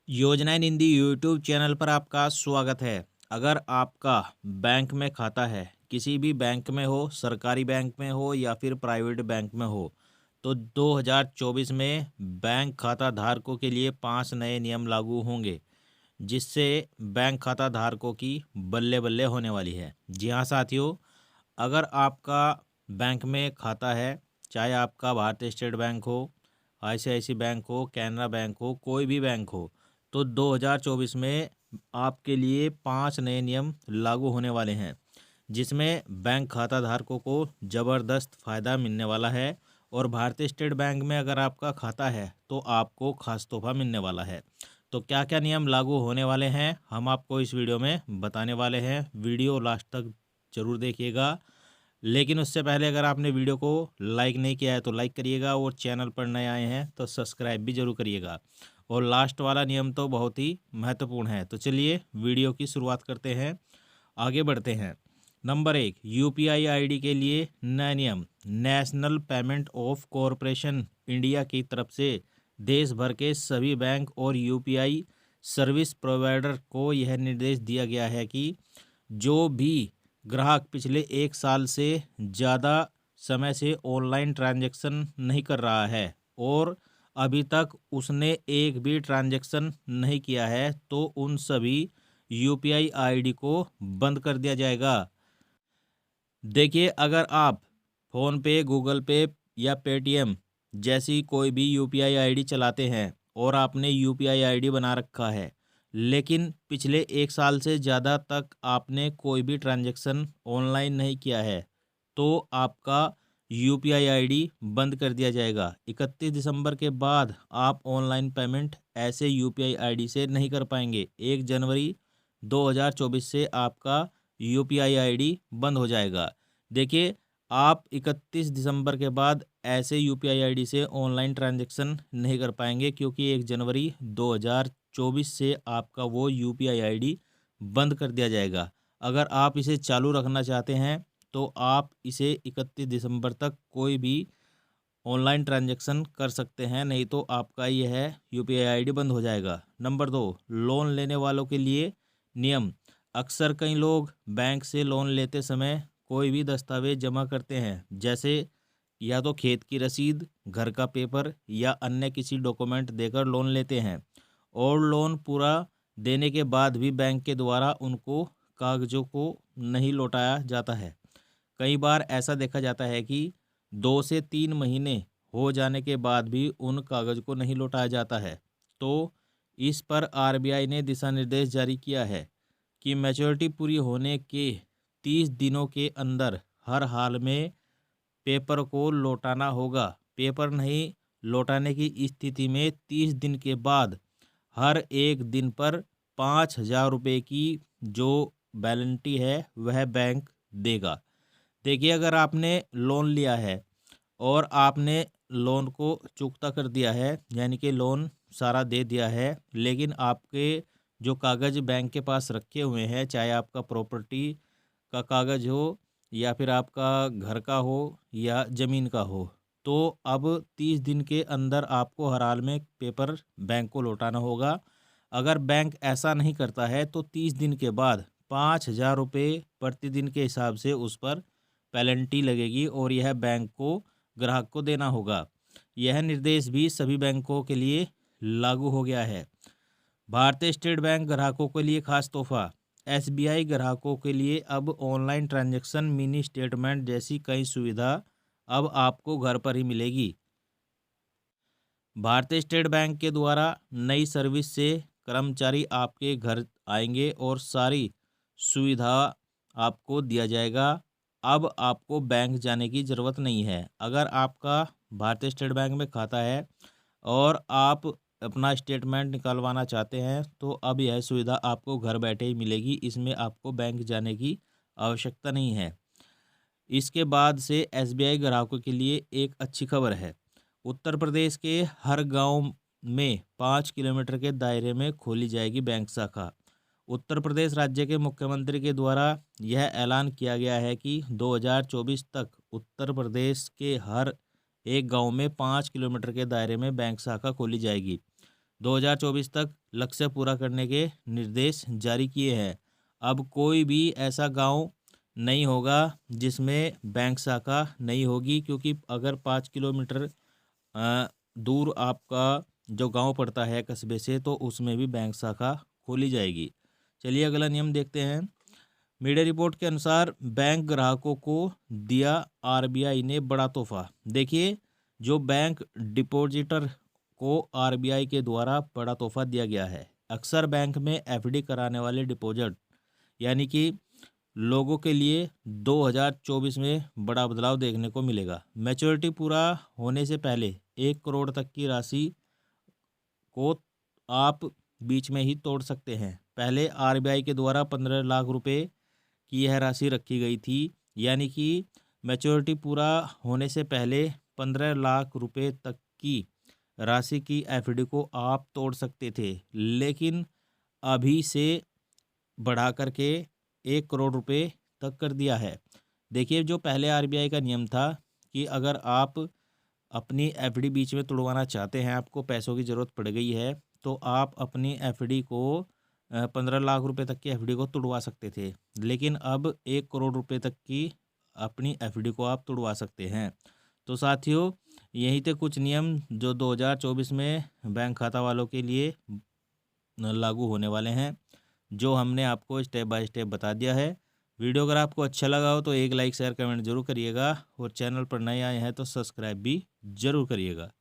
योजना इन Hindi YouTube channel पर आपका स्वागत है। अगर आपका बैंक में खाता है, किसी भी बैंक में हो, सरकारी बैंक में हो या फिर प्राइवेट बैंक में हो, तो 2024 में बैंक खाता धारकों के लिए 5 नए नियम लागू होंगे, जिससे बैंक खाता धारकों की बल्ले बल्ले होने वाली है। जी हाँ साथियों, अगर आपका बैंक में खाता है, चाहे आपका भारतीय स्टेट बैंक हो, आईसीआईसी बैंक हो, कैनरा बैंक हो, कोई भी बैंक हो, तो 2024 में आपके लिए 5 नए नियम लागू होने वाले हैं, जिसमें बैंक खाता धारकों को ज़बरदस्त फ़ायदा मिलने वाला है। और भारतीय स्टेट बैंक में अगर आपका खाता है तो आपको खास तोहफा मिलने वाला है। तो क्या क्या नियम लागू होने वाले हैं, हम आपको इस वीडियो में बताने वाले हैं। वीडियो लास्ट तक ज़रूर देखिएगा। लेकिन उससे पहले अगर आपने वीडियो को लाइक नहीं किया है तो लाइक करिएगा, और चैनल पर नए आए हैं तो सब्सक्राइब भी जरूर करिएगा। और लास्ट वाला नियम तो बहुत ही महत्वपूर्ण है। तो चलिए वीडियो की शुरुआत करते हैं, आगे बढ़ते हैं। नंबर 1, यूपीआई आईडी के लिए नया नियम। National payment of corporation India की तरफ से देश भर के सभी बैंक और यूपीआई सर्विस प्रोवाइडर को यह निर्देश दिया गया है कि जो भी ग्राहक पिछले 1 साल से ज़्यादा समय से ऑनलाइन ट्रांजैक्शन नहीं कर रहा है और अभी तक उसने एक भी ट्रांजैक्शन नहीं किया है, तो उन सभी यूपीआई आईडी को बंद कर दिया जाएगा। देखिए, अगर आप फ़ोन पे, गूगल पे या पेटीएम जैसी कोई भी यूपीआई आईडी चलाते हैं और आपने यूपीआई आईडी बना रखा है, लेकिन पिछले 1 साल से ज़्यादा तक आपने कोई भी ट्रांजैक्शन ऑनलाइन नहीं किया है, तो आपका यूपीआई आईडी बंद कर दिया जाएगा। 31 दिसंबर के बाद आप ऑनलाइन पेमेंट ऐसे यूपीआई आईडी से नहीं कर पाएंगे। 1 जनवरी 2024 से आपका यूपीआई आईडी बंद हो जाएगा। देखिए, आप 31 दिसंबर के बाद ऐसे यूपीआई आईडी से ऑनलाइन ट्रांजैक्शन नहीं कर पाएंगे, क्योंकि 1 जनवरी 2024 से आपका वो यूपीआई आईडी बंद कर दिया जाएगा। अगर आप इसे चालू रखना चाहते हैं तो आप इसे 31 दिसंबर तक कोई भी ऑनलाइन ट्रांजैक्शन कर सकते हैं, नहीं तो आपका यह यूपीआई आईडी बंद हो जाएगा। नंबर 2, लोन लेने वालों के लिए नियम। अक्सर कई लोग बैंक से लोन लेते समय कोई भी दस्तावेज जमा करते हैं, जैसे या तो खेत की रसीद, घर का पेपर या अन्य किसी डॉक्यूमेंट देकर लोन लेते हैं, और लोन पूरा देने के बाद भी बैंक के द्वारा उनको कागजों को नहीं लौटाया जाता है। कई बार ऐसा देखा जाता है कि 2 से 3 महीने हो जाने के बाद भी उन कागज को नहीं लौटाया जाता है। तो इस पर आरबीआई ने दिशा निर्देश जारी किया है कि मैच्योरिटी पूरी होने के 30 दिनों के अंदर हर हाल में पेपर को लौटाना होगा। पेपर नहीं लौटाने की स्थिति में 30 दिन के बाद हर एक दिन पर 5,000 रुपये की जो पेनल्टी है वह बैंक देगा। देखिए, अगर आपने लोन लिया है और आपने लोन को चुकता कर दिया है, यानी कि लोन सारा दे दिया है, लेकिन आपके जो कागज़ बैंक के पास रखे हुए हैं, चाहे आपका प्रॉपर्टी का कागज़ हो या फिर आपका घर का हो या ज़मीन का हो, तो अब 30 दिन के अंदर आपको हर हाल में पेपर बैंक को लौटाना होगा। अगर बैंक ऐसा नहीं करता है तो 30 दिन के बाद 5,000 रुपये प्रतिदिन के हिसाब से उस पर पेनल्टी लगेगी, और यह बैंक को ग्राहक को देना होगा। यह निर्देश भी सभी बैंकों के लिए लागू हो गया है। भारतीय स्टेट बैंक ग्राहकों के लिए खास तोहफा। एसबीआई ग्राहकों के लिए अब ऑनलाइन ट्रांजैक्शन, मिनी स्टेटमेंट जैसी कई सुविधा अब आपको घर पर ही मिलेगी। भारतीय स्टेट बैंक के द्वारा नई सर्विस से कर्मचारी आपके घर आएंगे और सारी सुविधा आपको दिया जाएगा। अब आपको बैंक जाने की ज़रूरत नहीं है। अगर आपका भारतीय स्टेट बैंक में खाता है और आप अपना स्टेटमेंट निकलवाना चाहते हैं, तो अब यह सुविधा आपको घर बैठे ही मिलेगी। इसमें आपको बैंक जाने की आवश्यकता नहीं है। इसके बाद से एसबीआई ग्राहकों के लिए एक अच्छी खबर है। उत्तर प्रदेश के हर गांव में 5 किलोमीटर के दायरे में खोली जाएगी बैंक शाखा। उत्तर प्रदेश राज्य के मुख्यमंत्री के द्वारा यह ऐलान किया गया है कि 2024 तक उत्तर प्रदेश के हर एक गांव में 5 किलोमीटर के दायरे में बैंक शाखा खोली जाएगी। 2024 तक लक्ष्य पूरा करने के निर्देश जारी किए हैं। अब कोई भी ऐसा गांव नहीं होगा जिसमें बैंक शाखा नहीं होगी, क्योंकि अगर 5 किलोमीटर दूर आपका जो गांव पड़ता है कस्बे से, तो उसमें भी बैंक शाखा खोली जाएगी। चलिए अगला नियम देखते हैं। मीडिया रिपोर्ट के अनुसार बैंक ग्राहकों को दिया आरबीआई ने बड़ा तोहफा। देखिए, जो बैंक डिपॉजिटर को आरबीआई के द्वारा बड़ा तोहफा दिया गया है। अक्सर बैंक में एफडी कराने वाले डिपॉजिट यानी कि लोगों के लिए 2024 में बड़ा बदलाव देखने को मिलेगा। मैच्योरिटी पूरा होने से पहले 1 करोड़ तक की राशि को आप बीच में ही तोड़ सकते हैं। पहले आरबीआई के द्वारा 15 लाख रुपए की यह राशि रखी गई थी, यानी कि मैच्योरिटी पूरा होने से पहले 15 लाख रुपए तक की राशि की एफडी को आप तोड़ सकते थे, लेकिन अभी से बढ़ा करके 1 करोड़ रुपए तक कर दिया है। देखिए, जो पहले आरबीआई का नियम था कि अगर आप अपनी एफडी बीच में तुड़वाना चाहते हैं, आपको पैसों की ज़रूरत पड़ गई है, तो आप अपनी एफडी को 15 लाख रुपए तक की एफडी को तुड़वा सकते थे, लेकिन अब 1 करोड़ रुपए तक की अपनी एफडी को आप तुड़वा सकते हैं। तो साथियों, यही थे कुछ नियम जो 2024 में बैंक खाता वालों के लिए लागू होने वाले हैं, जो हमने आपको स्टेप बाय स्टेप बता दिया है। वीडियो अगर आपको अच्छा लगा हो तो एक लाइक शेयर कमेंट जरूर करिएगा, और चैनल पर नए आए हैं तो सब्सक्राइब भी जरूर करिएगा।